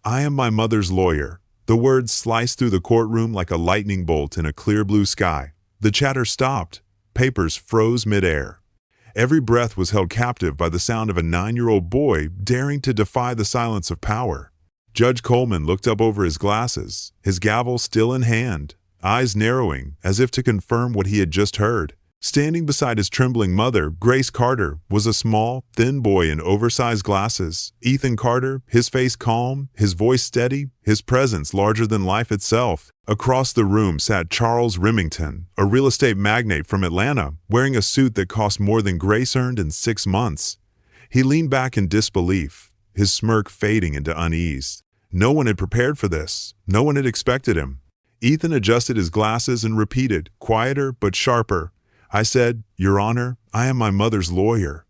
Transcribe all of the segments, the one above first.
I am my mother's lawyer." The words sliced through the courtroom like a lightning bolt in a clear blue sky. The chatter stopped. Papers froze midair. Every breath was held captive by the sound of a 9-year-old boy daring to defy the silence of power. Judge Coleman looked up over his glasses, his gavel still in hand, eyes narrowing as if to confirm what he had just heard. Standing beside his trembling mother, Grace Carter, was a small, thin boy in oversized glasses. Ethan Carter, his face calm, his voice steady, his presence larger than life itself. Across the room sat Charles Remington, a real estate magnate from Atlanta, wearing a suit that cost more than Grace earned in 6 months. He leaned back in disbelief, his smirk fading into unease. No one had prepared for this. No one had expected him. Ethan adjusted his glasses and repeated, quieter but sharper, "I said, Your Honor, I am my mother's lawyer."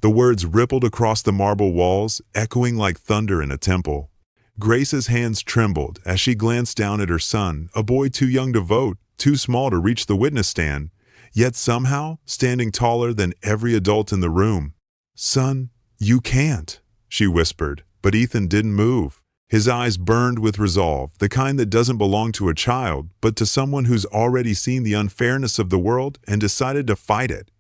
The words rippled across the marble walls, echoing like thunder in a temple. Grace's hands trembled as she glanced down at her son, a boy too young to vote, too small to reach the witness stand, yet somehow standing taller than every adult in the room. "Son, you can't," she whispered, but Ethan didn't move. His eyes burned with resolve, the kind that doesn't belong to a child, but to someone who's already seen the unfairness of the world and decided to fight it.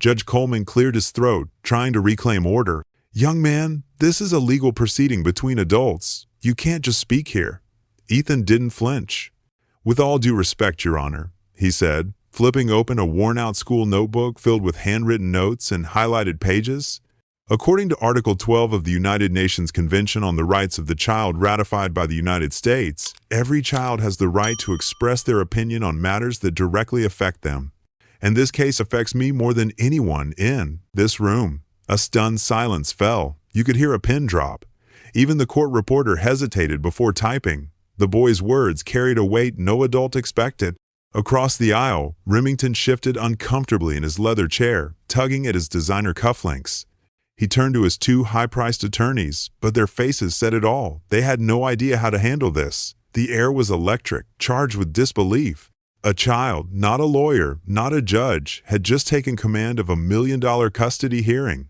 Judge Coleman cleared his throat, trying to reclaim order. "Young man, this is a legal proceeding between adults. You can't just speak here." Ethan didn't flinch. "With all due respect, Your Honor," he said, flipping open a worn-out school notebook filled with handwritten notes and highlighted pages. According to Article 12 of the United Nations Convention on the Rights of the Child ratified by the United States, every child has the right to express their opinion on matters that directly affect them. And this case affects me more than anyone in this room. A stunned silence fell. You could hear a pin drop. Even the court reporter hesitated before typing. The boy's words carried a weight no adult expected. Across the aisle, Remington shifted uncomfortably in his leather chair, tugging at his designer cufflinks. He turned to his 2 high-priced attorneys, but their faces said it all. They had no idea how to handle this. The air was electric, charged with disbelief. A child, not a lawyer, not a judge, had just taken command of a $1 million custody hearing.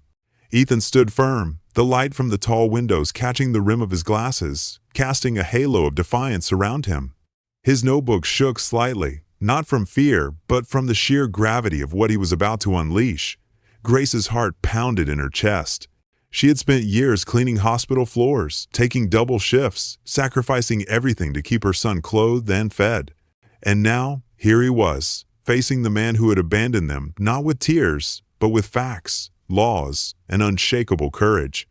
Ethan stood firm, the light from the tall windows catching the rim of his glasses, casting a halo of defiance around him. His notebook shook slightly, not from fear, but from the sheer gravity of what he was about to unleash. Grace's heart pounded in her chest. She had spent years cleaning hospital floors, taking double shifts, sacrificing everything to keep her son clothed and fed. And now, here he was, facing the man who had abandoned them, not with tears, but with facts, laws, and unshakable courage.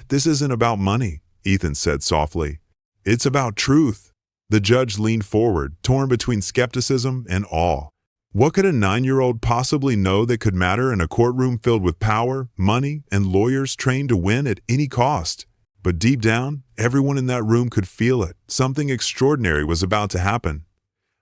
"This isn't about money," Ethan said softly. "It's about truth." The judge leaned forward, torn between skepticism and awe. What could a 9-year-old possibly know that could matter in a courtroom filled with power, money, and lawyers trained to win at any cost? But deep down, everyone in that room could feel it. Something extraordinary was about to happen.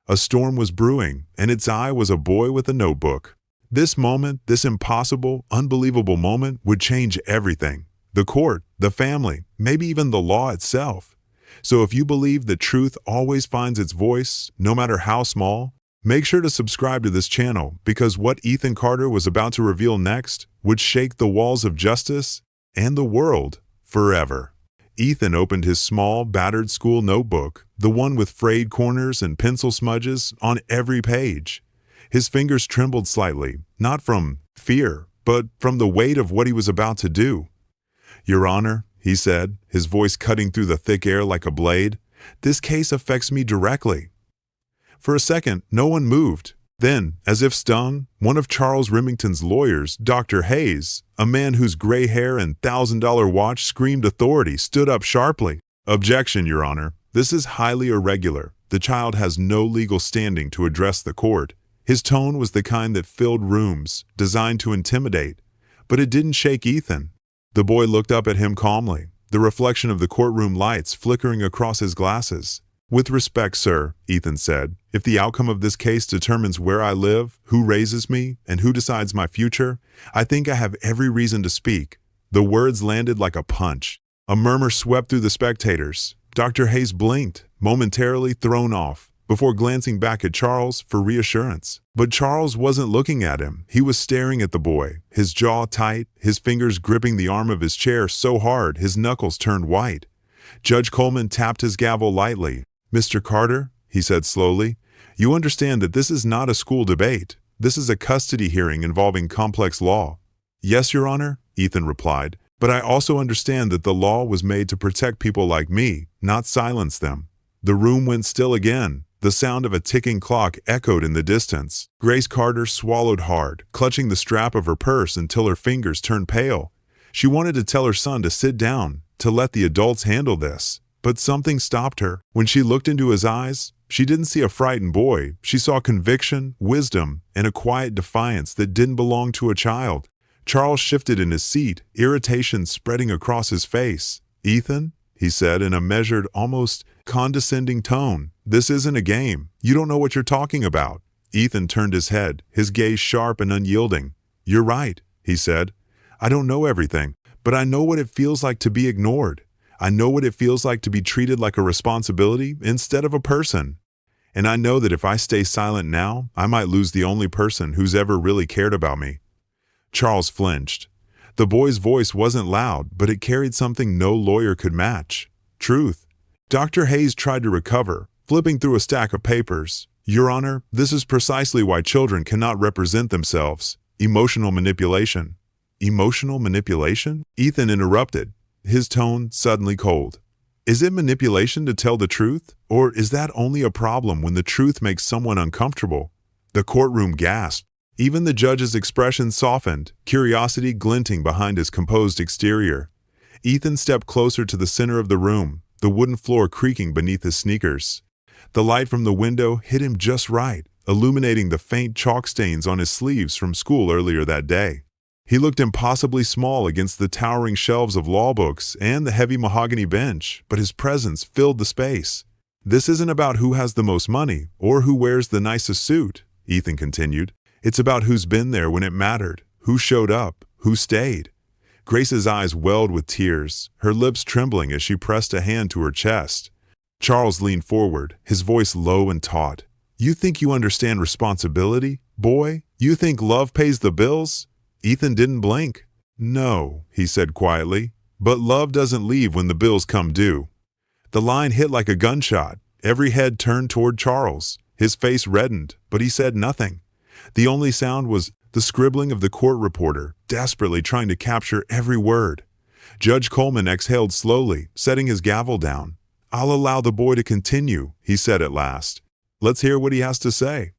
A storm was brewing, and its eye was a boy with a notebook. This moment, this impossible, unbelievable moment, would change everything. The court, the family, maybe even the law itself. So if you believe that truth always finds its voice, no matter how small, make sure to subscribe to this channel, because what Ethan Carter was about to reveal next would shake the walls of justice and the world forever. Ethan opened his small, battered school notebook, the one with frayed corners and pencil smudges on every page. His fingers trembled slightly, not from fear, but from the weight of what he was about to do. "Your Honor," he said, his voice cutting through the thick air like a blade, "this case affects me directly." For a second, no one moved. Then, as if stung, one of Charles Remington's lawyers, Dr. Hayes, a man whose gray hair and $1,000 watch screamed authority, stood up sharply. "Objection, Your Honor. This is highly irregular. The child has no legal standing to address the court." His tone was the kind that filled rooms, designed to intimidate. But it didn't shake Ethan. The boy looked up at him calmly, the reflection of the courtroom lights flickering across his glasses. "With respect, sir," Ethan said, "if the outcome of this case determines where I live, who raises me, and who decides my future, I think I have every reason to speak." The words landed like a punch. A murmur swept through the spectators. Dr. Hayes blinked, momentarily thrown off, before glancing back at Charles for reassurance. But Charles wasn't looking at him. He was staring at the boy, his jaw tight, his fingers gripping the arm of his chair so hard his knuckles turned white. Judge Coleman tapped his gavel lightly. "Mr. Carter," he said slowly, "you understand that this is not a school debate. This is a custody hearing involving complex law." "Yes, Your Honor," Ethan replied, "but I also understand that the law was made to protect people like me, not silence them." The room went still again. The sound of a ticking clock echoed in the distance. Grace Carter swallowed hard, clutching the strap of her purse until her fingers turned pale. She wanted to tell her son to sit down, to let the adults handle this. But something stopped her. When she looked into his eyes, she didn't see a frightened boy. She saw conviction, wisdom, and a quiet defiance that didn't belong to a child. Charles shifted in his seat, irritation spreading across his face. "Ethan," he said in a measured, almost condescending tone, "this isn't a game. You don't know what you're talking about." Ethan turned his head, his gaze sharp and unyielding. "You're right," he said. "I don't know everything, but I know what it feels like to be ignored. I know what it feels like to be treated like a responsibility instead of a person. And I know that if I stay silent now, I might lose the only person who's ever really cared about me." Charles flinched. The boy's voice wasn't loud, but it carried something no lawyer could match: truth. Dr. Hayes tried to recover, flipping through a stack of papers. "Your Honor, this is precisely why children cannot represent themselves. Emotional manipulation." "Emotional manipulation?" Ethan interrupted, his tone suddenly cold. "Is it manipulation to tell the truth, or is that only a problem when the truth makes someone uncomfortable?" The courtroom gasped. Even the judge's expression softened, curiosity glinting behind his composed exterior. Ethan stepped closer to the center of the room, the wooden floor creaking beneath his sneakers. The light from the window hit him just right, illuminating the faint chalk stains on his sleeves from school earlier that day. He looked impossibly small against the towering shelves of law books and the heavy mahogany bench, but his presence filled the space. "This isn't about who has the most money or who wears the nicest suit," Ethan continued. "It's about who's been there when it mattered, who showed up, who stayed." Grace's eyes welled with tears, her lips trembling as she pressed a hand to her chest. Charles leaned forward, his voice low and taut. "You think you understand responsibility, boy? You think love pays the bills?" Ethan didn't blink. "No," he said quietly, "but love doesn't leave when the bills come due." The line hit like a gunshot. Every head turned toward Charles. His face reddened, but he said nothing. The only sound was the scribbling of the court reporter, desperately trying to capture every word. Judge Coleman exhaled slowly, setting his gavel down. "I'll allow the boy to continue," he said at last. "Let's hear what he has to say."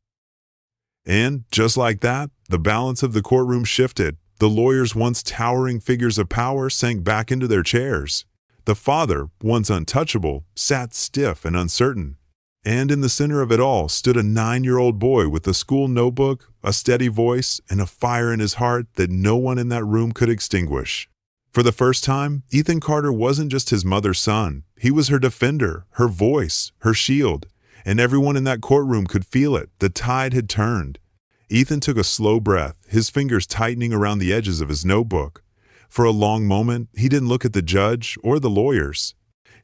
And, just like that, the balance of the courtroom shifted. The lawyers, once towering figures of power, sank back into their chairs. The father, once untouchable, sat stiff and uncertain. And in the center of it all stood a 9-year-old boy with a school notebook, a steady voice, and a fire in his heart that no one in that room could extinguish. For the first time, Ethan Carter wasn't just his mother's son. He was her defender, her voice, her shield. And everyone in that courtroom could feel it. The tide had turned. Ethan took a slow breath, his fingers tightening around the edges of his notebook. For a long moment, he didn't look at the judge or the lawyers.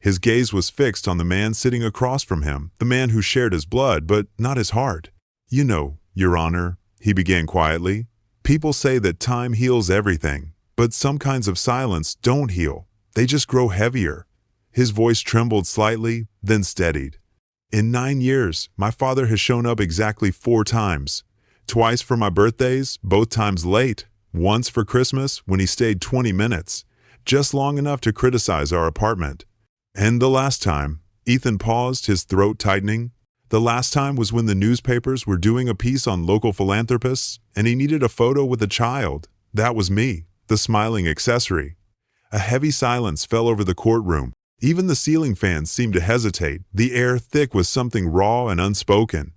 His gaze was fixed on the man sitting across from him, the man who shared his blood, but not his heart. "You know, Your Honor," he began quietly, "people say that time heals everything, but some kinds of silence don't heal. They just grow heavier." His voice trembled slightly, then steadied. "In 9 years, my father has shown up exactly 4 times. Twice for my birthdays, both times late. Once for Christmas, when he stayed 20 minutes, just long enough to criticize our apartment. And the last time," Ethan paused, his throat tightening, "the last time was when the newspapers were doing a piece on local philanthropists, and he needed a photo with a child. That was me, the smiling accessory." A heavy silence fell over the courtroom. Even the ceiling fans seemed to hesitate, the air thick with something raw and unspoken.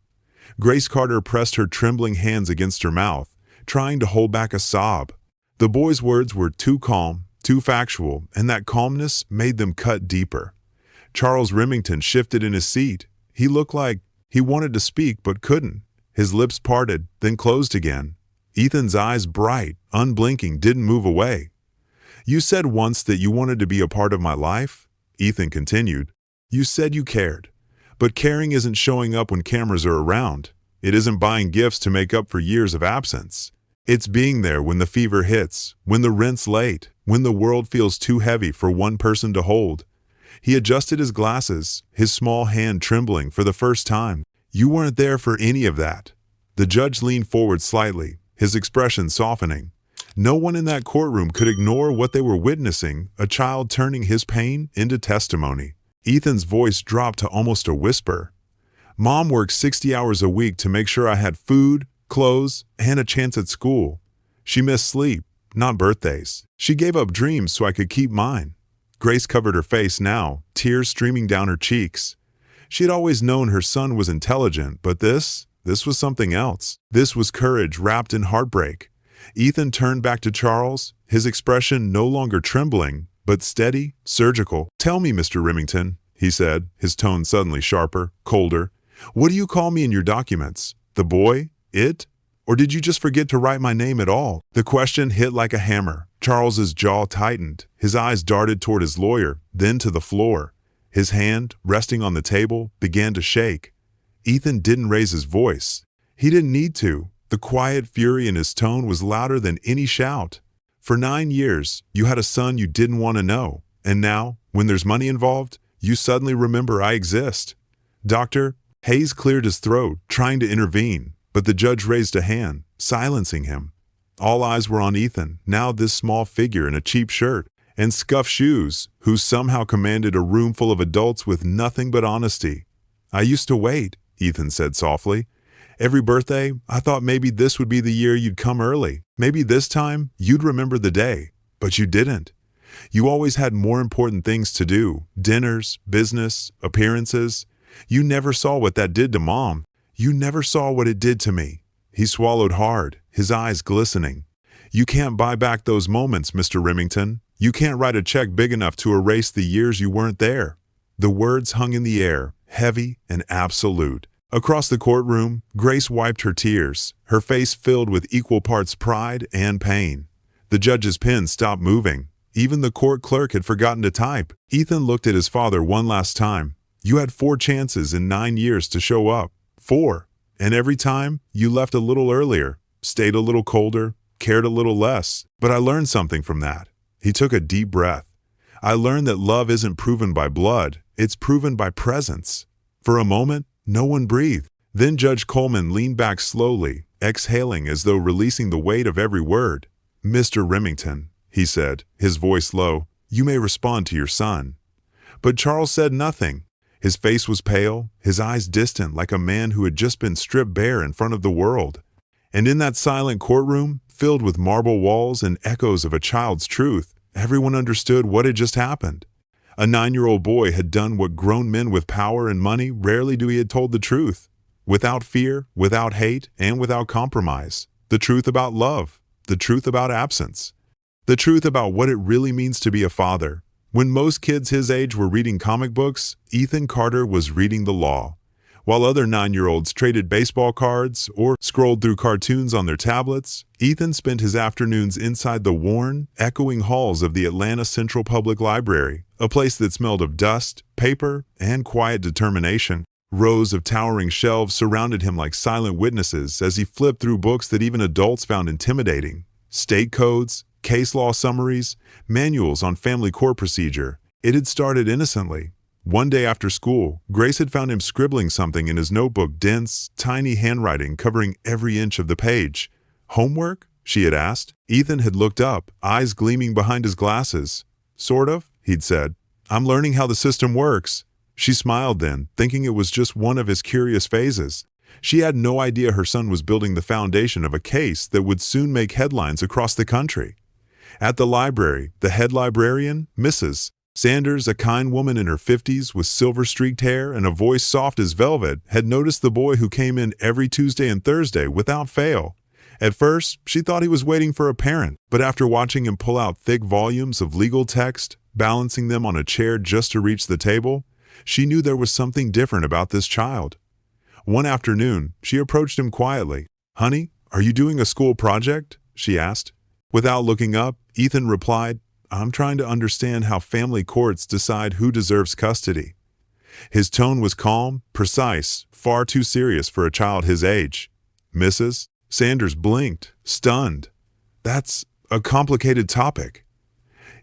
Grace Carter pressed her trembling hands against her mouth, trying to hold back a sob. The boy's words were too calm, too factual, and that calmness made them cut deeper. Charles Remington shifted in his seat. He looked like he wanted to speak but couldn't. His lips parted, then closed again. Ethan's eyes, bright, unblinking, didn't move away. "You said once that you wanted to be a part of my life," Ethan continued. "You said you cared. But caring isn't showing up when cameras are around. It isn't buying gifts to make up for years of absence. It's being there when the fever hits, when the rent's late, when the world feels too heavy for one person to hold. He adjusted his glasses, his small hand trembling for the first time. You weren't there for any of that. The judge leaned forward slightly, his expression softening. No one in that courtroom could ignore what they were witnessing, a child turning his pain into testimony. Ethan's voice dropped to almost a whisper. Mom worked 60 hours a week to make sure I had food, clothes, and a chance at school. She missed sleep, not birthdays. She gave up dreams so I could keep mine. Grace covered her face now, tears streaming down her cheeks. She had always known her son was intelligent, but this was something else. This was courage wrapped in heartbreak. Ethan turned back to Charles, his expression no longer trembling, but steady, surgical. Tell me, Mr. Remington, he said, his tone suddenly sharper, colder. What do you call me in your documents? The boy? It? Or did you just forget to write my name at all? The question hit like a hammer. Charles's jaw tightened. His eyes darted toward his lawyer, then to the floor. His hand, resting on the table, began to shake. Ethan didn't raise his voice. He didn't need to. The quiet fury in his tone was louder than any shout. For 9 years, you had a son you didn't want to know. And now, when there's money involved, you suddenly remember I exist. Doctor, Hayes cleared his throat, trying to intervene, but the judge raised a hand, silencing him. All eyes were on Ethan, now this small figure in a cheap shirt and scuffed shoes, who somehow commanded a room full of adults with nothing but honesty. I used to wait, Ethan said softly. Every birthday, I thought maybe this would be the year you'd come early. Maybe this time, you'd remember the day. But you didn't. You always had more important things to do. Dinners, business, appearances. You never saw what that did to Mom. You never saw what it did to me. He swallowed hard, his eyes glistening. You can't buy back those moments, Mr. Remington. You can't write a check big enough to erase the years you weren't there. The words hung in the air, heavy and absolute. Across the courtroom, Grace wiped her tears, her face filled with equal parts pride and pain. The judge's pen stopped moving. Even the court clerk had forgotten to type. Ethan looked at his father one last time. You had 4 chances in 9 years to show up. 4. And every time, you left a little earlier, stayed a little colder, cared a little less. But I learned something from that. He took a deep breath. I learned that love isn't proven by blood, it's proven by presence. For a moment, no one breathed. Then Judge Coleman leaned back slowly, exhaling as though releasing the weight of every word. Mr. Remington, he said, his voice low, you may respond to your son. But Charles said nothing. His face was pale, his eyes distant like a man who had just been stripped bare in front of the world. And in that silent courtroom, filled with marble walls and echoes of a child's truth, everyone understood what had just happened. A 9-year-old boy had done what grown men with power and money rarely do. He had told the truth. Without fear, without hate, and without compromise. The truth about love. The truth about absence. The truth about what it really means to be a father. When most kids his age were reading comic books, Ethan Carter was reading the law. While other 9-year-olds traded baseball cards or scrolled through cartoons on their tablets, Ethan spent his afternoons inside the worn, echoing halls of the Atlanta Central Public Library, a place that smelled of dust, paper, and quiet determination. Rows of towering shelves surrounded him like silent witnesses as he flipped through books that even adults found intimidating. State codes, case law summaries, manuals on family court procedure. It had started innocently. One day after school, Grace had found him scribbling something in his notebook, dense, tiny handwriting covering every inch of the page. Homework? She had asked. Ethan had looked up, eyes gleaming behind his glasses. Sort of, he'd said. I'm learning how the system works. She smiled then, thinking it was just one of his curious phases. She had no idea her son was building the foundation of a case that would soon make headlines across the country. At the library, the head librarian, Mrs. Sanders, a kind woman in her 50s with silver-streaked hair and a voice soft as velvet, had noticed the boy who came in every Tuesday and Thursday without fail. At first, she thought he was waiting for a parent, but after watching him pull out thick volumes of legal text, balancing them on a chair just to reach the table, she knew there was something different about this child. One afternoon, she approached him quietly. "Honey, are you doing a school project?" she asked. Without looking up, Ethan replied, "I'm trying to understand how family courts decide who deserves custody." His tone was calm, precise, far too serious for a child his age. Mrs. Sanders blinked, stunned. "That's a complicated topic."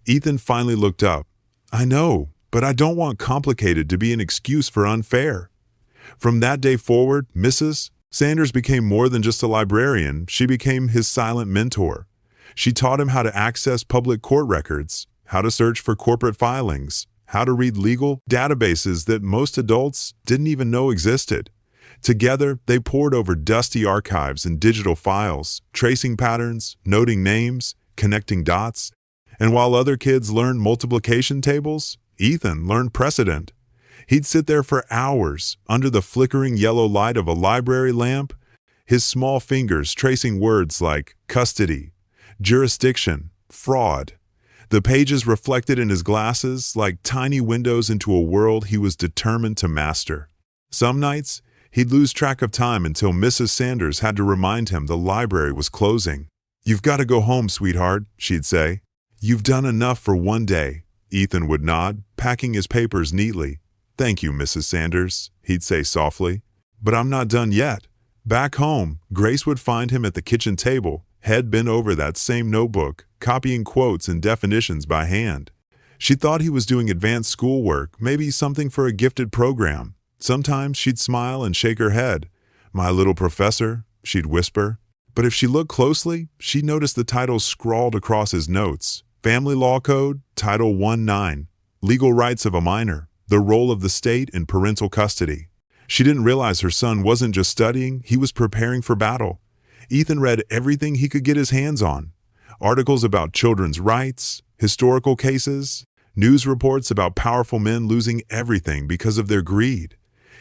Ethan finally looked up. "I know," but I don't want complicated to be an excuse for unfair." From that day forward, Mrs. Sanders became more than just a librarian. She became his silent mentor. She taught him how to access public court records, how to search for corporate filings, how to read legal databases that most adults didn't even know existed. Together, they pored over dusty archives and digital files, tracing patterns, noting names, connecting dots. And while other kids learned multiplication tables, Ethan learned precedent. He'd sit there for hours under the flickering yellow light of a library lamp, his small fingers tracing words like custody, jurisdiction, fraud. The pages reflected in his glasses like tiny windows into a world he was determined to master. Some nights, he'd lose track of time until Mrs. Sanders had to remind him the library was closing. "You've got to go home, sweetheart," she'd say. "You've done enough for one day." Ethan would nod, packing his papers neatly. "Thank you, Mrs. Sanders," he'd say softly. "But I'm not done yet." Back home, Grace would find him at the kitchen table, head bent over that same notebook, copying quotes and definitions by hand. She thought he was doing advanced schoolwork, maybe something for a gifted program. Sometimes she'd smile and shake her head. "My little professor," she'd whisper. But if she looked closely, she noticed the titles scrawled across his notes. Family Law Code, Title 19, Legal Rights of a Minor, the Role of the State in Parental Custody. She didn't realize her son wasn't just studying, he was preparing for battle. Ethan read everything he could get his hands on. Articles about children's rights, historical cases, news reports about powerful men losing everything because of their greed.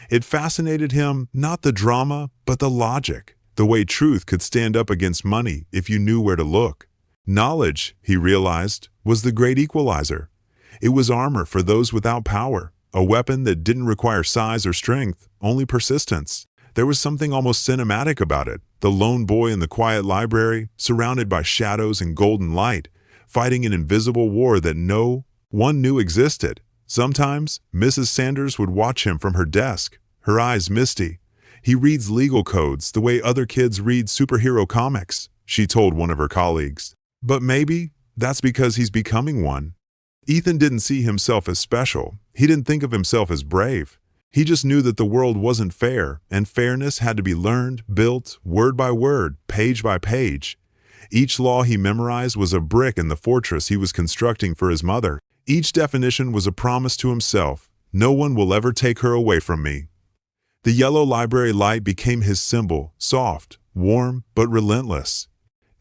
It fascinated him, not the drama, but the logic, the way truth could stand up against money if you knew where to look. Knowledge, he realized, was the great equalizer. It was armor for those without power, a weapon that didn't require size or strength, only persistence. There was something almost cinematic about it, the lone boy in the quiet library, surrounded by shadows and golden light, fighting an invisible war that no one knew existed. Sometimes, Mrs. Sanders would watch him from her desk, her eyes misty. "He reads legal codes the way other kids read superhero comics," she told one of her colleagues. But maybe that's because he's becoming one. Ethan didn't see himself as special. He didn't think of himself as brave. He just knew that the world wasn't fair, and fairness had to be learned, built, word by word, page by page. Each law he memorized was a brick in the fortress he was constructing for his mother. Each definition was a promise to himself. "No one will ever take her away from me." The yellow library light became his symbol, soft, warm, but relentless.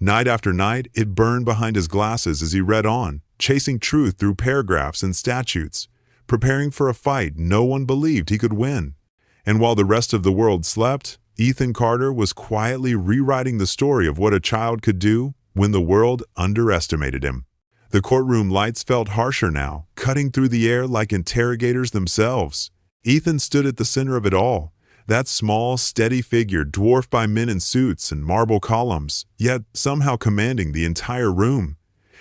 Night after night, it burned behind his glasses as he read on, chasing truth through paragraphs and statutes, preparing for a fight no one believed he could win. And while the rest of the world slept, Ethan Carter was quietly rewriting the story of what a child could do when the world underestimated him. The courtroom lights felt harsher now, cutting through the air like interrogators themselves. Ethan stood at the center of it all, that small, steady figure dwarfed by men in suits and marble columns, yet somehow commanding the entire room.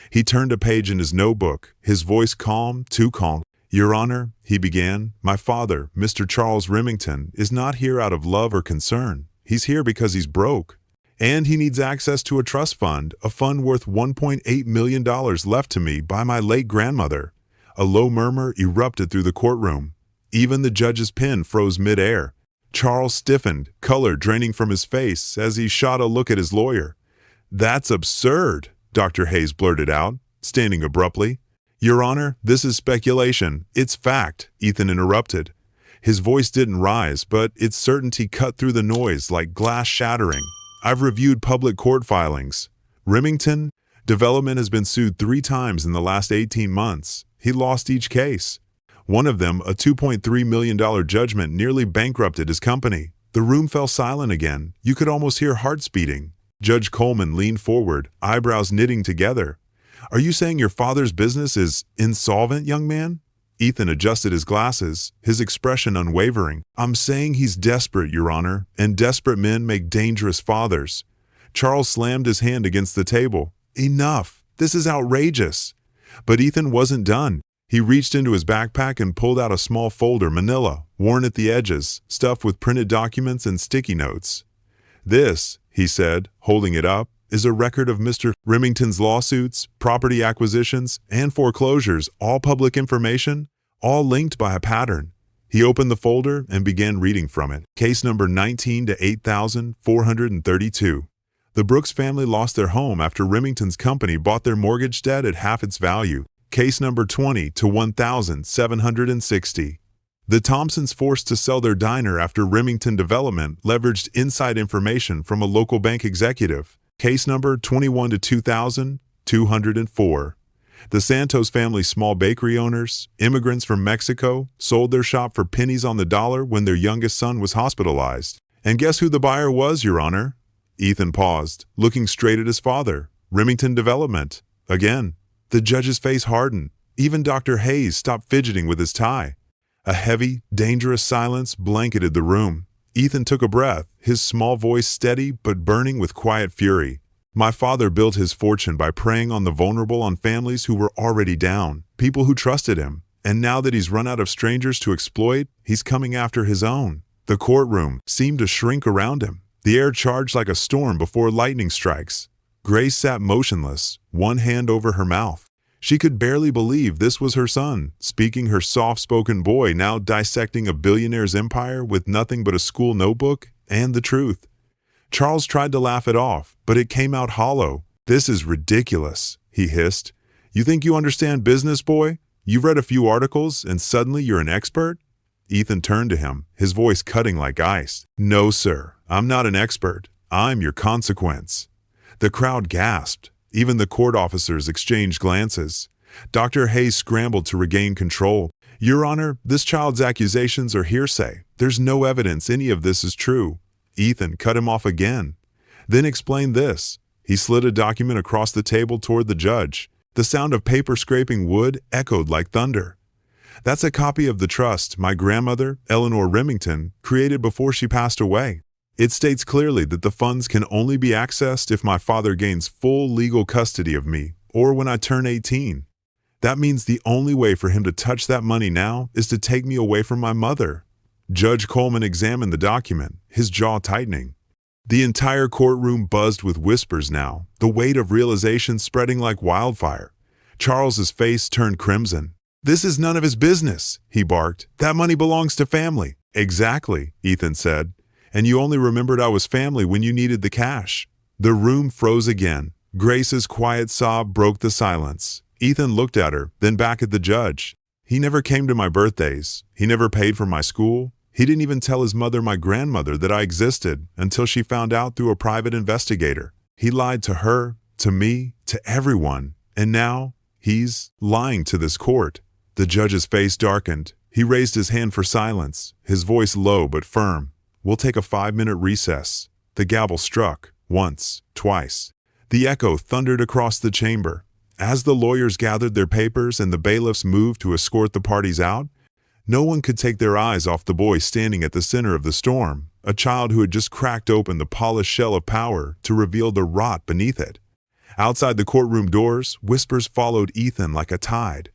He turned a page in his notebook, his voice calm, too calm. "Your Honor," he began, "my father, Mr. Charles Remington, is not here out of love or concern. He's here because he's broke. And he needs access to a trust fund, a fund worth $1.8 million left to me by my late grandmother." A low murmur erupted through the courtroom. Even the judge's pen froze mid-air. Charles stiffened, color draining from his face as he shot a look at his lawyer. "That's absurd," Dr. Hayes blurted out, standing abruptly. "Your Honor, this is speculation. It's fact," Ethan interrupted. His voice didn't rise, but its certainty cut through the noise like glass shattering. "I've reviewed public court filings. Remington Development has been sued 3 times in the last 18 months. He lost each case. One of them, a $2.3 million judgment, nearly bankrupted his company. The room fell silent again. You could almost hear hearts beating. Judge Coleman leaned forward, eyebrows knitting together. "Are you saying your father's business is insolvent, young man?" Ethan adjusted his glasses, his expression unwavering. "I'm saying he's desperate, Your Honor, and desperate men make dangerous fathers." Charles slammed his hand against the table. "Enough! This is outrageous!" But Ethan wasn't done. He reached into his backpack and pulled out a small folder, manila, worn at the edges, stuffed with printed documents and sticky notes. "This," he said, holding it up, "is a record of Mr. Remington's lawsuits, property acquisitions, and foreclosures, all public information, all linked by a pattern. He opened the folder and began reading from it. Case number 19 to 8,432. The Brooks family lost their home after Remington's company bought their mortgage debt at half its value. Case number 20 to 1,760. The Thompsons forced to sell their diner after Remington Development leveraged inside information from a local bank executive. Case number 21 to 2,204. The Santos family small bakery owners, immigrants from Mexico, sold their shop for pennies on the dollar when their youngest son was hospitalized. And guess who the buyer was, Your Honor? Ethan paused, looking straight at his father. Remington Development. Again. The judge's face hardened. Even Dr. Hayes stopped fidgeting with his tie. A heavy, dangerous silence blanketed the room. Ethan took a breath, his small voice steady but burning with quiet fury. My father built his fortune by preying on the vulnerable, on families who were already down, people who trusted him. And now that he's run out of strangers to exploit, he's coming after his own. The courtroom seemed to shrink around him. The air charged like a storm before lightning strikes. Grace sat motionless, one hand over her mouth. She could barely believe this was her son, speaking her soft-spoken boy, now dissecting a billionaire's empire with nothing but a school notebook and the truth. Charles tried to laugh it off, but it came out hollow. "This is ridiculous," he hissed. "You think you understand business, boy? You've read a few articles and suddenly you're an expert?" Ethan turned to him, his voice cutting like ice. "No, sir, I'm not an expert. I'm your consequence." The crowd gasped. Even the court officers exchanged glances. Dr. Hayes scrambled to regain control. "Your Honor, this child's accusations are hearsay. There's no evidence any of this is true." Ethan cut him off again. Then explained this. He slid a document across the table toward the judge. The sound of paper scraping wood echoed like thunder. "That's a copy of the trust my grandmother, Eleanor Remington, created before she passed away. It states clearly that the funds can only be accessed if my father gains full legal custody of me, or when I turn 18. That means the only way for him to touch that money now is to take me away from my mother." Judge Coleman examined the document, his jaw tightening. The entire courtroom buzzed with whispers now, the weight of realization spreading like wildfire. Charles's face turned crimson. "This is none of his business," he barked. "That money belongs to family." "Exactly," Ethan said. "And you only remembered I was family when you needed the cash." The room froze again. Grace's quiet sob broke the silence. Ethan looked at her, then back at the judge. "He never came to my birthdays. He never paid for my school. He didn't even tell his mother, my grandmother, that I existed until she found out through a private investigator. He lied to her, to me, to everyone. And now he's lying to this court." The judge's face darkened. He raised his hand for silence, his voice low but firm. "We'll take a 5-minute recess." The gavel struck, once, twice. The echo thundered across the chamber. As the lawyers gathered their papers and the bailiffs moved to escort the parties out, no one could take their eyes off the boy standing at the center of the storm, a child who had just cracked open the polished shell of power to reveal the rot beneath it. Outside the courtroom doors, whispers followed Ethan like a tide.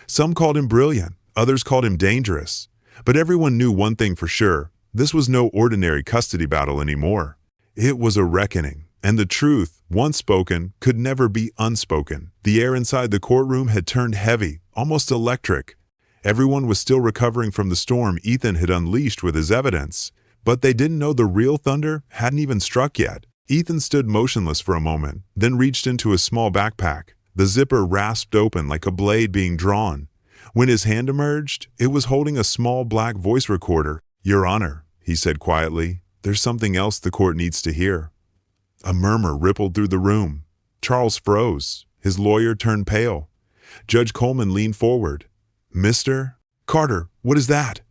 Some called him brilliant, others called him dangerous. But everyone knew one thing for sure. This was no ordinary custody battle anymore. It was a reckoning, and the truth, once spoken, could never be unspoken. The air inside the courtroom had turned heavy, almost electric. Everyone was still recovering from the storm Ethan had unleashed with his evidence, but they didn't know the real thunder hadn't even struck yet. Ethan stood motionless for a moment, then reached into his small backpack. The zipper rasped open like a blade being drawn. When his hand emerged, it was holding a small black voice recorder. "Your Honor," he said quietly, "there's something else the court needs to hear." A murmur rippled through the room. Charles froze. His lawyer turned pale. Judge Coleman leaned forward. "Mr. Carter, what is that?"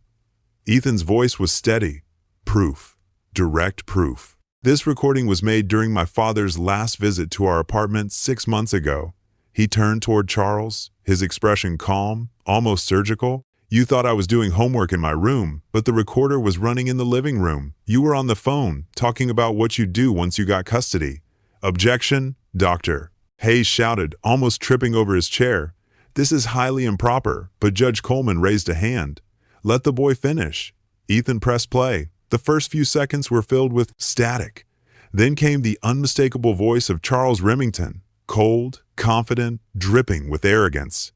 Ethan's voice was steady. "Proof. Direct proof. This recording was made during my father's last visit to our apartment 6 months ago." He turned toward Charles, his expression calm, almost surgical. "You thought I was doing homework in my room, but the recorder was running in the living room. You were on the phone, talking about what you'd do once you got custody." "Objection, Doctor," Hayes shouted, almost tripping over his chair. "This is highly improper," but Judge Coleman raised a hand. "Let the boy finish." Ethan pressed play. The first few seconds were filled with static. Then came the unmistakable voice of Charles Remington, cold, confident, dripping with arrogance.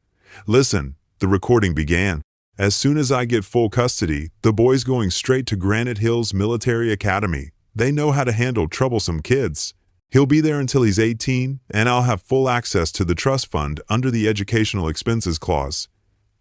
"Listen," the recording began. As soon as I get full custody, the boy's going straight to Granite Hills Military Academy. They know how to handle troublesome kids. He'll be there until he's 18, and I'll have full access to the trust fund under the Educational Expenses Clause.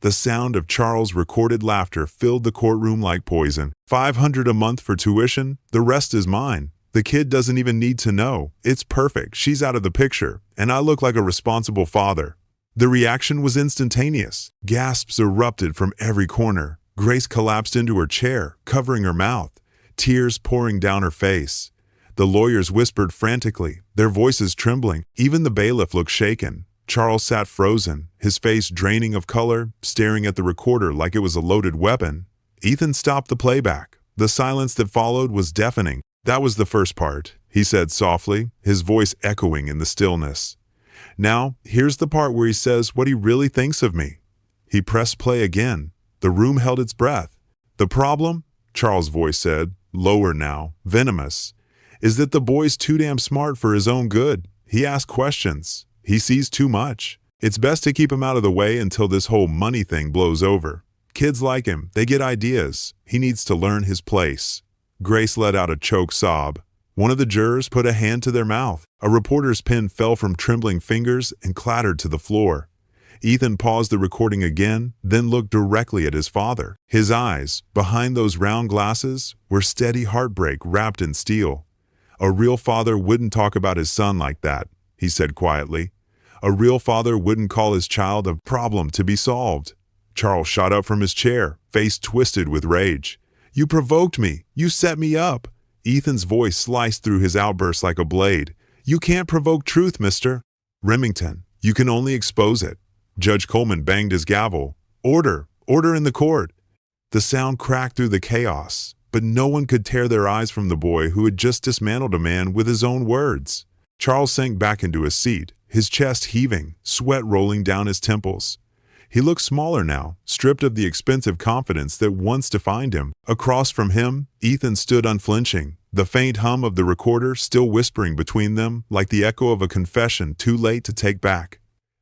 The sound of Charles' recorded laughter filled the courtroom like poison. $500 a month for tuition, the rest is mine. The kid doesn't even need to know. It's perfect, she's out of the picture, and I look like a responsible father. The reaction was instantaneous. Gasps erupted from every corner. Grace collapsed into her chair, covering her mouth, tears pouring down her face. The lawyers whispered frantically, their voices trembling. Even the bailiff looked shaken. Charles sat frozen, his face draining of color, staring at the recorder like it was a loaded weapon. Ethan stopped the playback. The silence that followed was deafening. "That was the first part," he said softly, his voice echoing in the stillness. "Now, here's the part where he says what he really thinks of me." He pressed play again. The room held its breath. "The problem," Charles' voice said, lower now, venomous, "is that the boy's too damn smart for his own good. He asks questions. He sees too much. It's best to keep him out of the way until this whole money thing blows over. Kids like him, they get ideas. He needs to learn his place." Grace let out a choked sob. One of the jurors put a hand to their mouth. A reporter's pen fell from trembling fingers and clattered to the floor. Ethan paused the recording again, then looked directly at his father. His eyes, behind those round glasses, were steady heartbreak wrapped in steel. "A real father wouldn't talk about his son like that," he said quietly. "A real father wouldn't call his child a problem to be solved." Charles shot up from his chair, face twisted with rage. "You provoked me! You set me up!" Ethan's voice sliced through his outburst like a blade. "You can't provoke truth, Mr. Remington. You can only expose it." Judge Coleman banged his gavel. "Order! Order in the court!" The sound cracked through the chaos, but no one could tear their eyes from the boy who had just dismantled a man with his own words. Charles sank back into his seat, his chest heaving, sweat rolling down his temples. He looked smaller now, stripped of the expensive confidence that once defined him. Across from him, Ethan stood unflinching, the faint hum of the recorder still whispering between them like the echo of a confession too late to take back.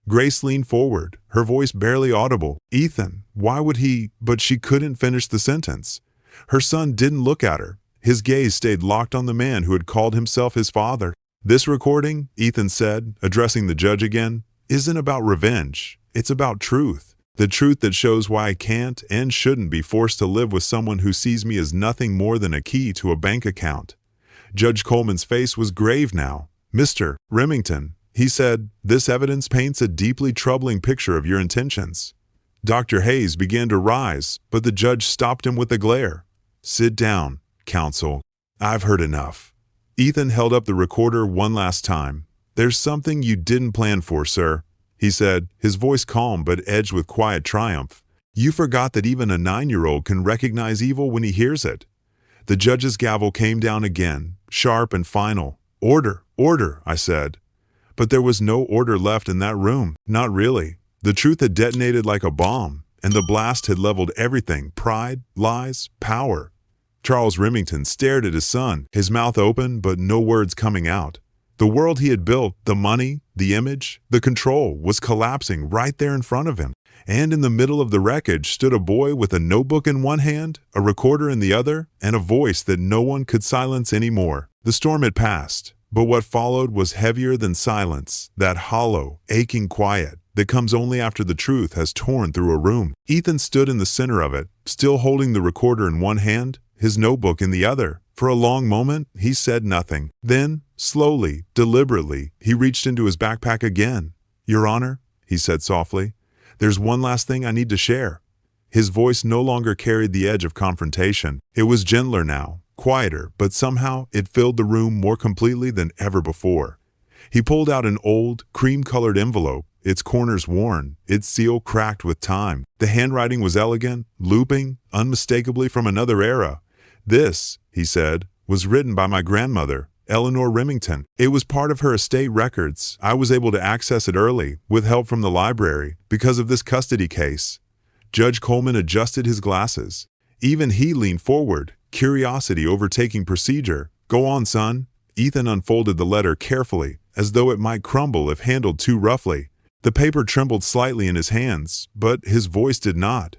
Grace leaned forward, her voice barely audible. "Ethan, why would he—" But she couldn't finish the sentence. Her son didn't look at her. His gaze stayed locked on the man who had called himself his father. "This recording," Ethan said, addressing the judge again, "isn't about revenge. It's about truth. The truth that shows why I can't and shouldn't be forced to live with someone who sees me as nothing more than a key to a bank account." Judge Coleman's face was grave now. "Mr. Remington," he said, "this evidence paints a deeply troubling picture of your intentions." Dr. Hayes began to rise, but the judge stopped him with a glare. "Sit down, counsel. I've heard enough." Ethan held up the recorder one last time. "There's something you didn't plan for, sir," he said, his voice calm but edged with quiet triumph. "You forgot that even a 9-year-old can recognize evil when he hears it." The judge's gavel came down again, sharp and final. "Order, order," I said. But there was no order left in that room, not really. The truth had detonated like a bomb, and the blast had leveled everything: pride, lies, power. Charles Remington stared at his son, his mouth open but no words coming out. The world he had built, the money, the image, the control, was collapsing right there in front of him. And in the middle of the wreckage stood a boy with a notebook in one hand, a recorder in the other, and a voice that no one could silence anymore. The storm had passed, but what followed was heavier than silence, that hollow, aching quiet that comes only after the truth has torn through a room. Ethan stood in the center of it, still holding the recorder in one hand, his notebook in the other. For a long moment, he said nothing. Then, slowly, deliberately, he reached into his backpack again. "Your Honor," he said softly, "there's one last thing I need to share." His voice no longer carried the edge of confrontation. It was gentler now, quieter, but somehow it filled the room more completely than ever before. He pulled out an old, cream-colored envelope, its corners worn, its seal cracked with time. The handwriting was elegant, looping, unmistakably from another era. "This," he said, "was written by my grandmother, Eleanor Remington. It was part of her estate records. I was able to access it early, with help from the library, because of this custody case." Judge Coleman adjusted his glasses. Even he leaned forward, curiosity overtaking procedure. "Go on, son." Ethan unfolded the letter carefully, as though it might crumble if handled too roughly. The paper trembled slightly in his hands, but his voice did not.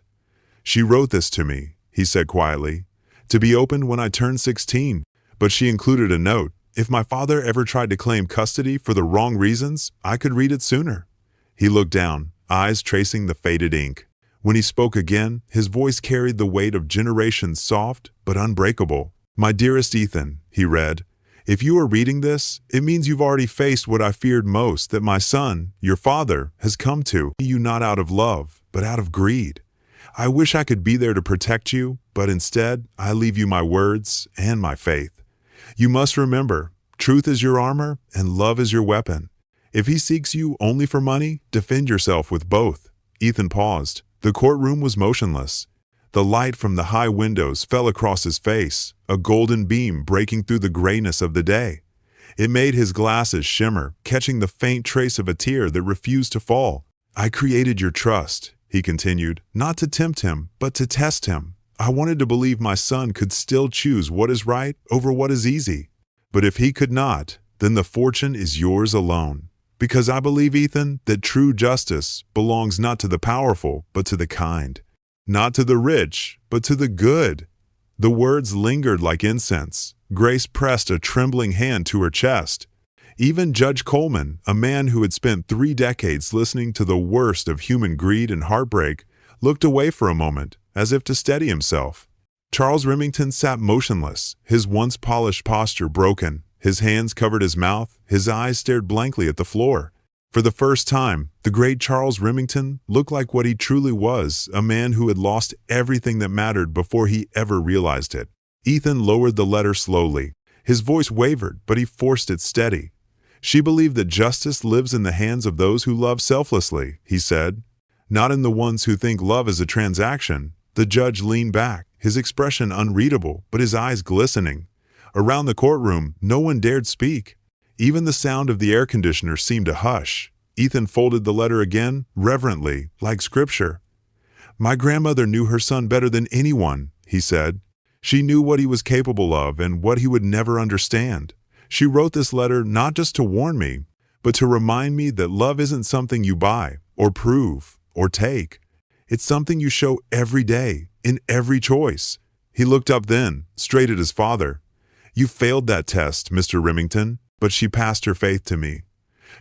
"She wrote this to me," he said quietly, "to be opened when I turned 16, but she included a note. If my father ever tried to claim custody for the wrong reasons, I could read it sooner." He looked down, eyes tracing the faded ink. When he spoke again, his voice carried the weight of generations, soft but unbreakable. "My dearest Ethan," he read, "if you are reading this, it means you've already faced what I feared most, that my son, your father, has come to you not out of love, but out of greed. I wish I could be there to protect you, but instead, I leave you my words and my faith. You must remember, truth is your armor and love is your weapon. If he seeks you only for money, defend yourself with both." Ethan paused. The courtroom was motionless. The light from the high windows fell across his face, a golden beam breaking through the grayness of the day. It made his glasses shimmer, catching the faint trace of a tear that refused to fall. "I created your trust," he continued, "not to tempt him, but to test him. I wanted to believe my son could still choose what is right over what is easy. But if he could not, then the fortune is yours alone. Because I believe, Ethan, that true justice belongs not to the powerful, but to the kind. Not to the rich, but to the good." The words lingered like incense. Grace pressed a trembling hand to her chest. Even Judge Coleman, a man who had spent 3 decades listening to the worst of human greed and heartbreak, looked away for a moment, as if to steady himself. Charles Remington sat motionless, his once polished posture broken. His hands covered his mouth, his eyes stared blankly at the floor. For the first time, the great Charles Remington looked like what he truly was, a man who had lost everything that mattered before he ever realized it. Ethan lowered the letter slowly. His voice wavered, but he forced it steady. "She believed that justice lives in the hands of those who love selflessly," he said, "not in the ones who think love is a transaction." The judge leaned back, his expression unreadable, but his eyes glistening. Around the courtroom, no one dared speak. Even the sound of the air conditioner seemed to hush. Ethan folded the letter again, reverently, like scripture. "My grandmother knew her son better than anyone," he said. "She knew what he was capable of and what he would never understand. She wrote this letter not just to warn me, but to remind me that love isn't something you buy, or prove, or take. It's something you show every day, in every choice." He looked up then, straight at his father. "You failed that test, Mr. Remington, but she passed her faith to me."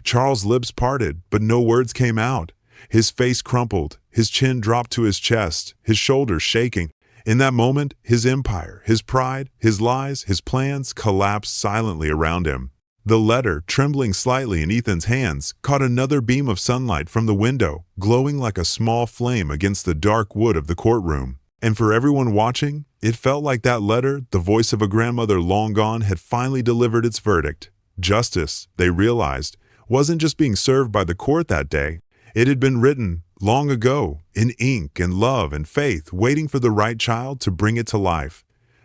Charles' lips parted, but no words came out. His face crumpled, his chin dropped to his chest, his shoulders shaking. In that moment, his empire, his pride, his lies, his plans collapsed silently around him. The letter, trembling slightly in Ethan's hands, caught another beam of sunlight from the window, glowing like a small flame against the dark wood of the courtroom. And for everyone watching, it felt like that letter, the voice of a grandmother long gone, had finally delivered its verdict. Justice, they realized, wasn't just being served by the court that day. It had been written long ago, in ink and love and faith, waiting for the right child to bring it to life.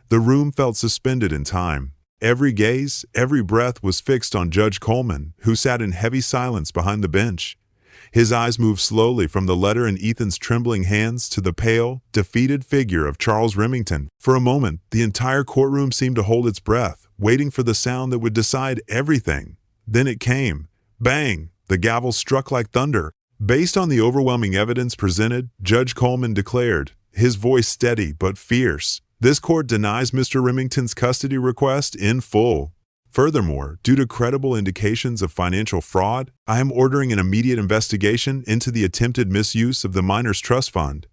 The room felt suspended in time. Every gaze, every breath was fixed on Judge Coleman, who sat in heavy silence behind the bench. His eyes moved slowly from the letter in Ethan's trembling hands to the pale, defeated figure of Charles Remington. For a moment, the entire courtroom seemed to hold its breath, waiting for the sound that would decide everything. Then it came. Bang! The gavel struck like thunder. Based on the overwhelming evidence presented, Judge Coleman declared, his voice steady but fierce, "This court denies Mr. Remington's custody request in full. Furthermore, due to credible indications of financial fraud, I am ordering an immediate investigation into the attempted misuse of the Miners' Trust Fund."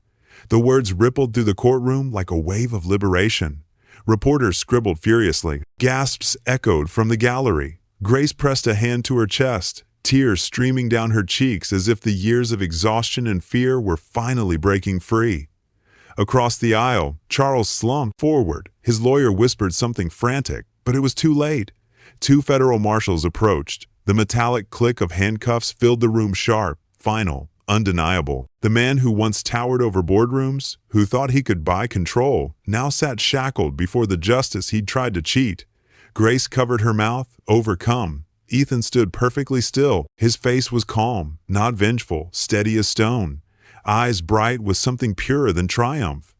The words rippled through the courtroom like a wave of liberation. Reporters scribbled furiously. Gasps echoed from the gallery. Grace pressed a hand to her chest, tears streaming down her cheeks as if the years of exhaustion and fear were finally breaking free. Across the aisle, Charles slumped forward. His lawyer whispered something frantic, but it was too late. 2 federal marshals approached. The metallic click of handcuffs filled the room sharp, final, undeniable. The man who once towered over boardrooms, who thought he could buy control, now sat shackled before the justice he'd tried to cheat. Grace covered her mouth, overcome. Ethan stood perfectly still. His face was calm, not vengeful, steady as stone. Eyes bright with something purer than triumph.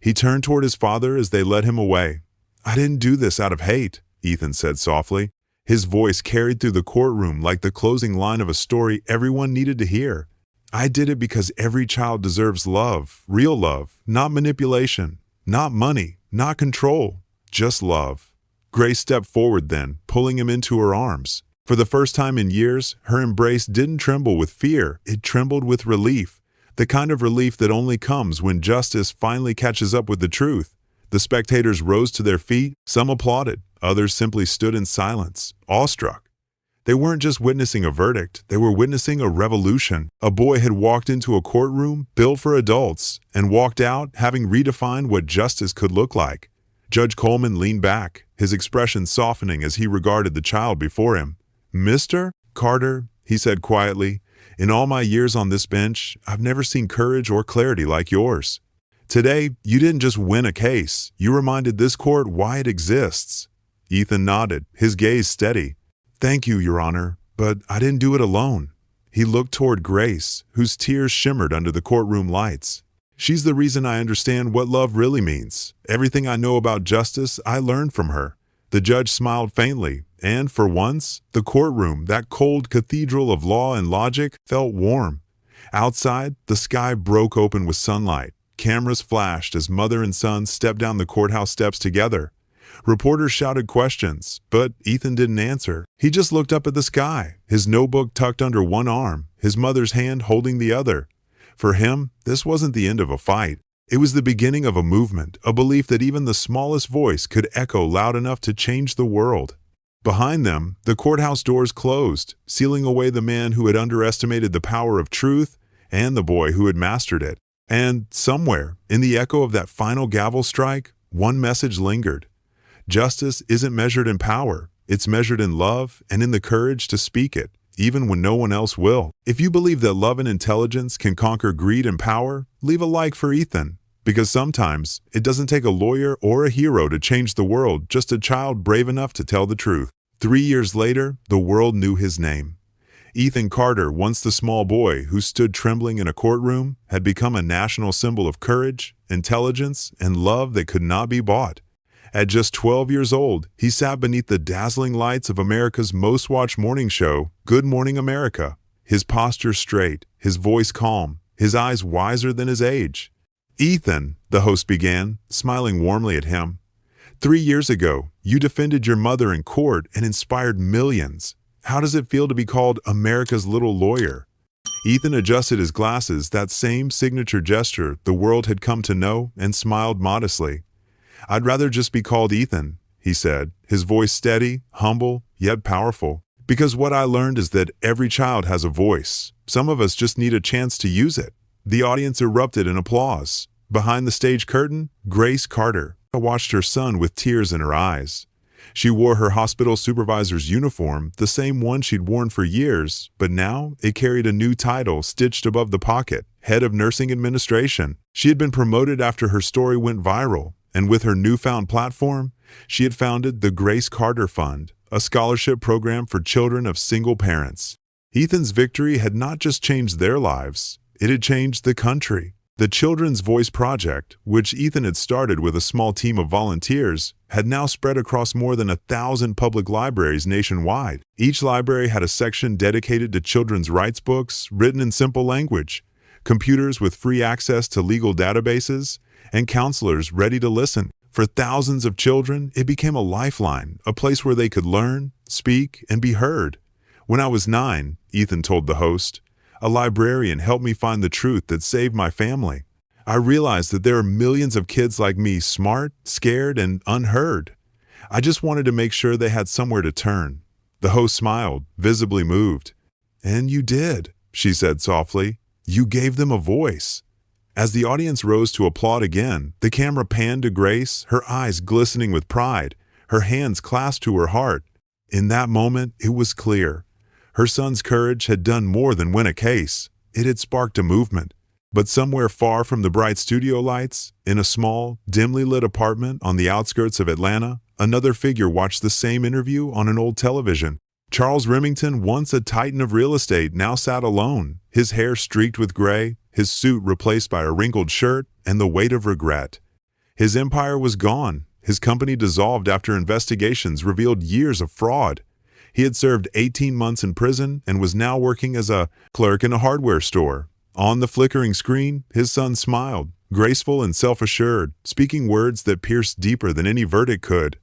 He turned toward his father as they led him away. "I didn't do this out of hate," Ethan said softly. His voice carried through the courtroom like the closing line of a story everyone needed to hear. I did it because every child deserves love, real love, not manipulation, not money, not control, just love. Grace stepped forward then, pulling him into her arms. For the first time in years, her embrace didn't tremble with fear, it trembled with relief. The kind of relief that only comes when justice finally catches up with the truth. The spectators rose to their feet, some applauded, others simply stood in silence, awestruck. They weren't just witnessing a verdict, they were witnessing a revolution. A boy had walked into a courtroom built for adults and walked out having redefined what justice could look like. Judge Coleman leaned back, his expression softening as he regarded the child before him. "Mr. Carter," he said quietly, "in all my years on this bench, I've never seen courage or clarity like yours. Today, you didn't just win a case, you reminded this court why it exists." Ethan nodded, his gaze steady. "Thank you, Your Honor, but I didn't do it alone." He looked toward Grace, whose tears shimmered under the courtroom lights. "She's the reason I understand what love really means. Everything I know about justice, I learned from her." The judge smiled faintly, and for once, the courtroom, that cold cathedral of law and logic, felt warm. Outside, the sky broke open with sunlight. Cameras flashed as mother and son stepped down the courthouse steps together. Reporters shouted questions, but Ethan didn't answer. He just looked up at the sky, his notebook tucked under one arm, his mother's hand holding the other. For him, this wasn't the end of a fight. It was the beginning of a movement, a belief that even the smallest voice could echo loud enough to change the world. Behind them, the courthouse doors closed, sealing away the man who had underestimated the power of truth and the boy who had mastered it. And somewhere, in the echo of that final gavel strike, one message lingered. Justice isn't measured in power, it's measured in love and in the courage to speak it, even when no one else will. If you believe that love and intelligence can conquer greed and power, leave a like for Ethan. Because sometimes, it doesn't take a lawyer or a hero to change the world, just a child brave enough to tell the truth. 3 years later, the world knew his name. Ethan Carter, once the small boy who stood trembling in a courtroom, had become a national symbol of courage, intelligence, and love that could not be bought. At just 12 years old, he sat beneath the dazzling lights of America's most-watched morning show, Good Morning America. His posture straight, his voice calm, his eyes wiser than his age. "Ethan," the host began, smiling warmly at him. 3 years ago, you defended your mother in court and inspired millions. How does it feel to be called America's little lawyer?" Ethan adjusted his glasses, that same signature gesture the world had come to know, and smiled modestly. "I'd rather just be called Ethan," he said, his voice steady, humble, yet powerful. "Because what I learned is that every child has a voice. Some of us just need a chance to use it." The audience erupted in applause. Behind the stage curtain, Grace Carter watched her son with tears in her eyes. She wore her hospital supervisor's uniform, the same one she'd worn for years, but now it carried a new title stitched above the pocket, Head of Nursing Administration. She had been promoted after her story went viral, and with her newfound platform, she had founded the Grace Carter Fund, a scholarship program for children of single parents. Ethan's victory had not just changed their lives, it had changed the country. The Children's Voice Project, which Ethan had started with a small team of volunteers, had now spread across more than 1,000 public libraries nationwide. Each library had a section dedicated to children's rights books written in simple language, computers with free access to legal databases, and counselors ready to listen. For thousands of children, it became a lifeline, a place where they could learn, speak, and be heard. "When I was 9, Ethan told the host, "a librarian helped me find the truth that saved my family. I realized that there are millions of kids like me, smart, scared, and unheard. I just wanted to make sure they had somewhere to turn." The host smiled, visibly moved. "And you did," she said softly. "You gave them a voice." As the audience rose to applaud again, the camera panned to Grace, her eyes glistening with pride, her hands clasped to her heart. In that moment, it was clear. Her son's courage had done more than win a case. It had sparked a movement. But somewhere far from the bright studio lights, in a small, dimly lit apartment on the outskirts of Atlanta, another figure watched the same interview on an old television. Charles Remington, once a titan of real estate, now sat alone, his hair streaked with gray, his suit replaced by a wrinkled shirt, and the weight of regret. His empire was gone. His company dissolved after investigations revealed years of fraud. He had served 18 months in prison and was now working as a clerk in a hardware store. On the flickering screen, his son smiled, graceful and self-assured, speaking words that pierced deeper than any verdict could.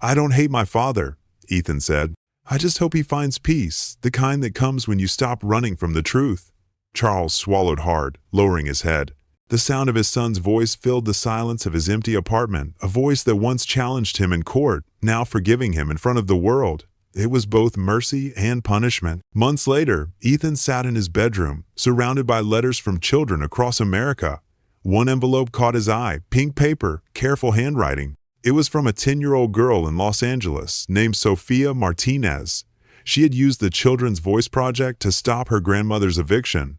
"I don't hate my father," Ethan said. "I just hope he finds peace, the kind that comes when you stop running from the truth." Charles swallowed hard, lowering his head. The sound of his son's voice filled the silence of his empty apartment, a voice that once challenged him in court, now forgiving him in front of the world. It was both mercy and punishment. Months later, Ethan sat in his bedroom, surrounded by letters from children across America. One envelope caught his eye, pink paper, careful handwriting. It was from a 10-year-old girl in Los Angeles named Sofia Martinez. She had used the Children's Voice Project to stop her grandmother's eviction.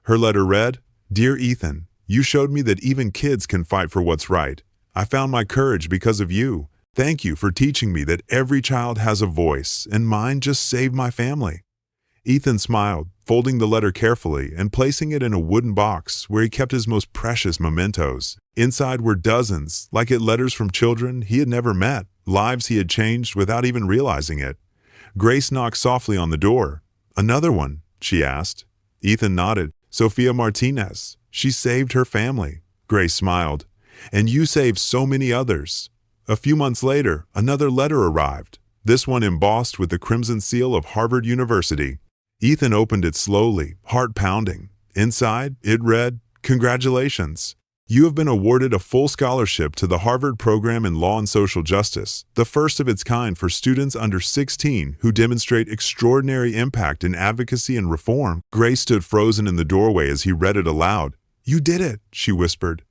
Her letter read, "Dear Ethan, you showed me that even kids can fight for what's right. I found my courage because of you. Thank you for teaching me that every child has a voice, and mine just saved my family." Ethan smiled, folding the letter carefully and placing it in a wooden box where he kept his most precious mementos. Inside were dozens, like it letters from children he had never met, lives he had changed without even realizing it. Grace knocked softly on the door. "Another one?" she asked. Ethan nodded. "Sofia Martinez. She saved her family." Grace smiled. "And you saved so many others." A few months later, another letter arrived, this one embossed with the crimson seal of Harvard University. Ethan opened it slowly, heart pounding. Inside, it read, "Congratulations. You have been awarded a full scholarship to the Harvard Program in Law and Social Justice, the first of its kind for students under 16 who demonstrate extraordinary impact in advocacy and reform." Grace stood frozen in the doorway as he read it aloud. "You did it," she whispered.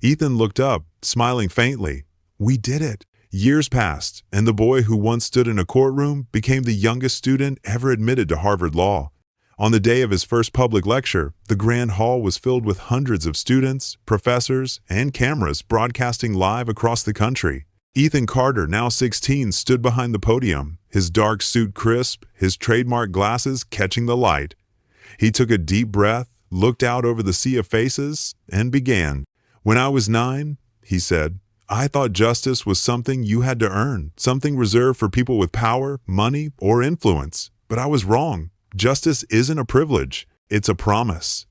Ethan looked up, smiling faintly. "We did it." Years passed, and the boy who once stood in a courtroom became the youngest student ever admitted to Harvard Law. On the day of his first public lecture, the Grand Hall was filled with hundreds of students, professors, and cameras broadcasting live across the country. Ethan Carter, now 16, stood behind the podium, his dark suit crisp, his trademark glasses catching the light. He took a deep breath, looked out over the sea of faces, and began. "When I was 9, he said, I thought justice was something you had to earn, something reserved for people with power, money, or influence. But I was wrong. Justice isn't a privilege, it's a promise."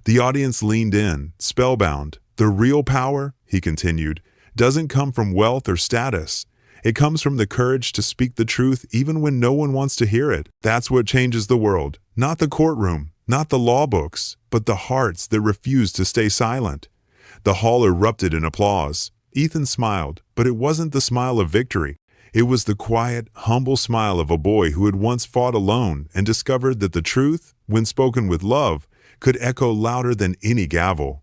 The audience leaned in, spellbound. "The real power," he continued, "doesn't come from wealth or status. It comes from the courage to speak the truth even when no one wants to hear it. That's what changes the world. Not the courtroom, not the law books, but the hearts that refuse to stay silent." The hall erupted in applause. Ethan smiled, but it wasn't the smile of victory. It was the quiet, humble smile of a boy who had once fought alone and discovered that the truth, when spoken with love, could echo louder than any gavel.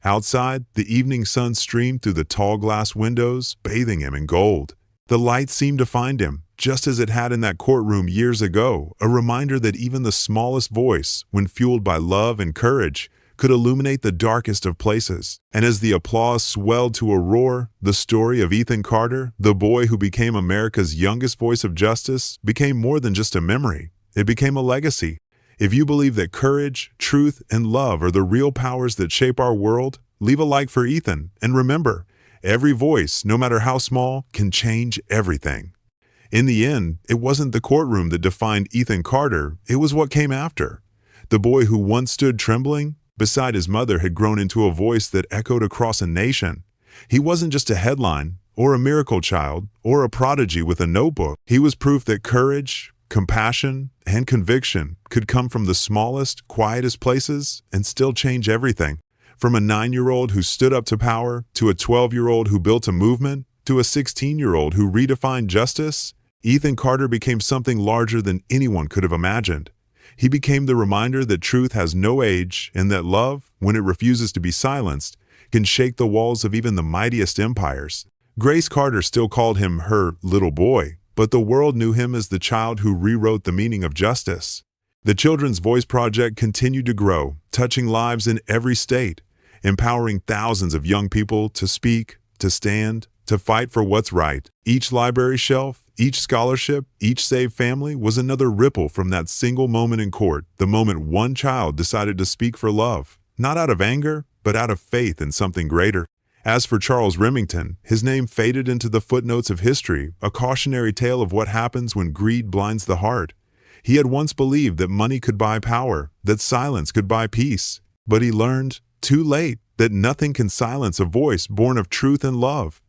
Outside, the evening sun streamed through the tall glass windows, bathing him in gold. The light seemed to find him, just as it had in that courtroom years ago, a reminder that even the smallest voice, when fueled by love and courage, could illuminate the darkest of places. And as the applause swelled to a roar, the story of Ethan Carter, the boy who became America's youngest voice of justice, became more than just a memory. It became a legacy. If you believe that courage, truth, and love are the real powers that shape our world, leave a like for Ethan. And remember, every voice, no matter how small, can change everything. In the end, it wasn't the courtroom that defined Ethan Carter, it was what came after. The boy who once stood trembling beside his mother had grown into a voice that echoed across a nation. He wasn't just a headline, or a miracle child, or a prodigy with a notebook. He was proof that courage, compassion, and conviction could come from the smallest, quietest places and still change everything. From a 9-year-old who stood up to power, to a 12-year-old who built a movement, to a 16-year-old who redefined justice, Ethan Carter became something larger than anyone could have imagined. He became the reminder that truth has no age and that love, when it refuses to be silenced, can shake the walls of even the mightiest empires. Grace Carter still called him her little boy, but the world knew him as the child who rewrote the meaning of justice. The Children's Voice Project continued to grow, touching lives in every state, empowering thousands of young people to speak, to stand, to fight for what's right. Each library shelf, each scholarship, each saved family was another ripple from that single moment in court, the moment one child decided to speak for love, not out of anger, but out of faith in something greater. As for Charles Remington, his name faded into the footnotes of history, a cautionary tale of what happens when greed blinds the heart. He had once believed that money could buy power, that silence could buy peace. But he learned, too late, that nothing can silence a voice born of truth and love.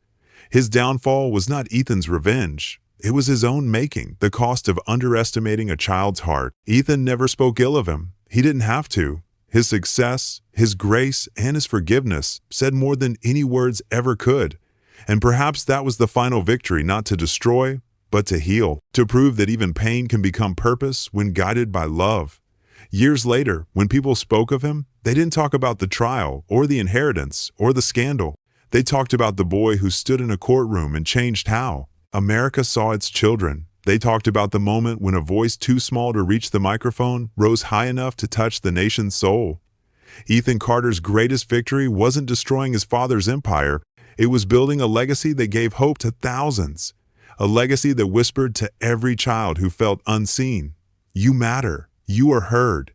His downfall was not Ethan's revenge. It was his own making, the cost of underestimating a child's heart. Ethan never spoke ill of him. He didn't have to. His success, his grace, and his forgiveness said more than any words ever could. And perhaps that was the final victory, not to destroy, but to heal, to prove that even pain can become purpose when guided by love. Years later, when people spoke of him, they didn't talk about the trial or the inheritance or the scandal. They talked about the boy who stood in a courtroom and changed how America saw its children. They talked about the moment when a voice too small to reach the microphone rose high enough to touch the nation's soul. Ethan Carter's greatest victory wasn't destroying his father's empire. It was building a legacy that gave hope to thousands. A legacy that whispered to every child who felt unseen, "You matter, you are heard,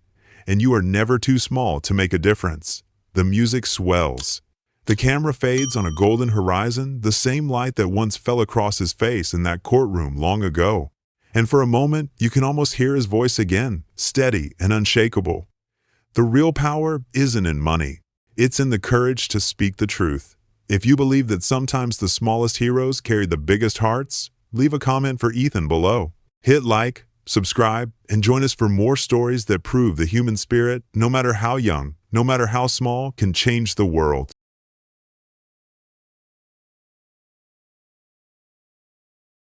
and you are never too small to make a difference." The music swells. The camera fades on a golden horizon, the same light that once fell across his face in that courtroom long ago. And for a moment, you can almost hear his voice again, steady and unshakable. The real power isn't in money. It's in the courage to speak the truth. If you believe that sometimes the smallest heroes carry the biggest hearts, leave a comment for Ethan below. Hit like, subscribe, and join us for more stories that prove the human spirit, no matter how young, no matter how small, can change the world.